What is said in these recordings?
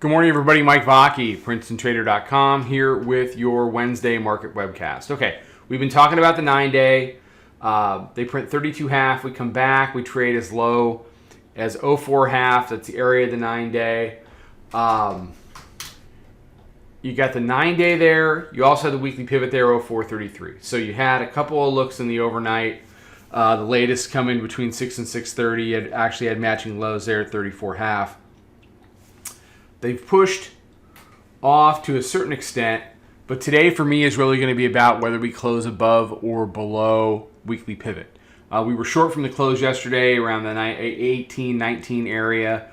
Good morning, everybody. Mike Vacchi, Princetontrader.com, here with your Wednesday market webcast. Okay, we've been talking about the 9-day. They print 32.5. We come back. We trade as low as 04.5. That's the area of the 9-day. You got the 9-day there. You also had the weekly pivot there, 04.33. So you had a couple of looks in the overnight. The latest coming between 6 and 6:30. It actually had matching lows there at 34.5. They've pushed off to a certain extent, but today for me is really going to be about whether we close above or below weekly pivot. We were short from the close yesterday around the 18, 19 area.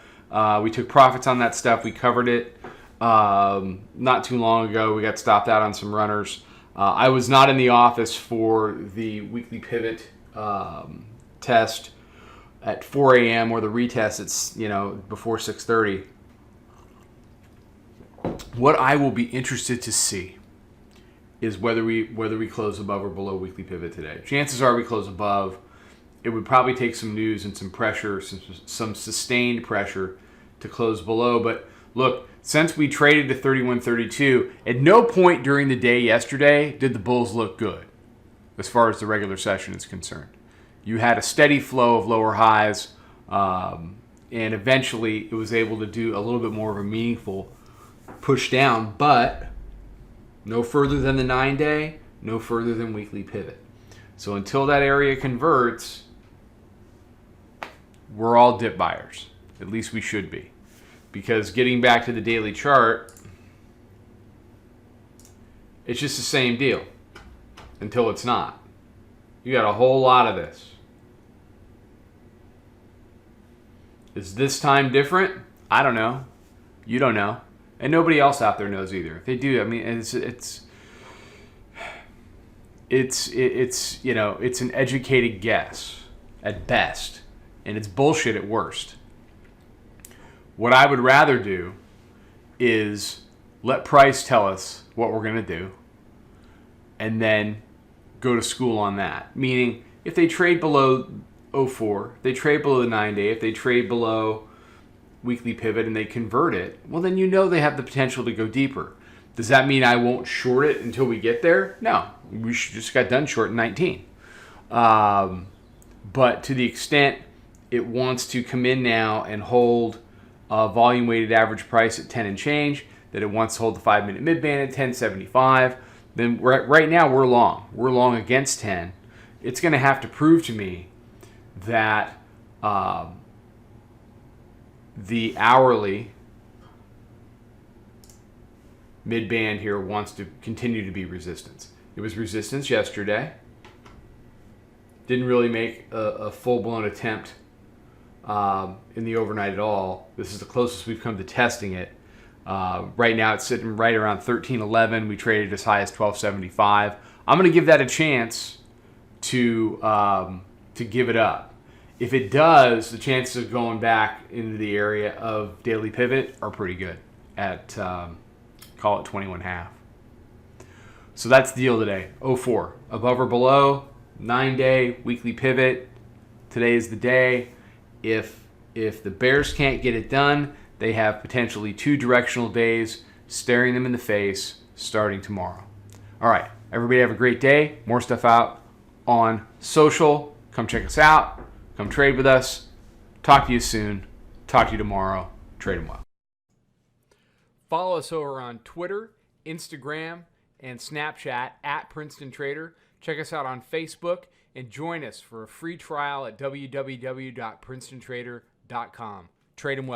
We took profits on that stuff. We covered it not too long ago. We got stopped out on some runners. I was not in the office for the weekly pivot test at 4 a.m. or the retest. It's before 6:30. What I will be interested to see is whether we close above or below weekly pivot today. Chances are we close above. It would probably take some news and some pressure, some sustained pressure to close below. But look, since we traded to 31.32, at no point during the day yesterday did the bulls look good as far as the regular session is concerned. You had a steady flow of lower highs, and eventually it was able to do a little bit more of a meaningful push down, but no further than the 9-day, no further than weekly pivot. So until that area converts, we're all dip buyers. At least we should be. Because getting back to the daily chart, it's just the same deal until it's not. You got a whole lot of this. Is this time different? I don't know. You don't know. And nobody else out there knows either. If they do, I mean, it's an educated guess at best, and it's bullshit at worst. What I would rather do is let price tell us what we're going to do, and then go to school on that. Meaning, if they trade below 04, they trade below the 9-day, if they trade below weekly pivot and they convert it, well, then they have the potential to go deeper. Does that mean I won't short it until we get there? No, we just got done short in 19. But to the extent it wants to come in now and hold a volume weighted average price at 10 and change, that it wants to hold the 5-minute mid-band at 10.75, then right now we're long. We're long against 10. It's going to have to prove to me that the hourly mid-band here wants to continue to be resistance. It was resistance yesterday. Didn't really make a full-blown attempt in the overnight at all. This is the closest we've come to testing it. Right now it's sitting right around 13.11. We traded as high as 12.75. I'm going to give that a chance to give it up. If it does, the chances of going back into the area of daily pivot are pretty good at, call it 21.5. So that's the deal today. 04, above or below, 9-day, weekly pivot. Today is the day. If the bears can't get it done, they have potentially 2 directional days staring them in the face starting tomorrow. All right, everybody have a great day. More stuff out on social. Come check us out. Come trade with us. Talk to you soon. Talk to you tomorrow. Trade them well. Follow us over on Twitter, Instagram, and Snapchat at Princeton Trader. Check us out on Facebook and join us for a free trial at www.princetontrader.com. Trade them well.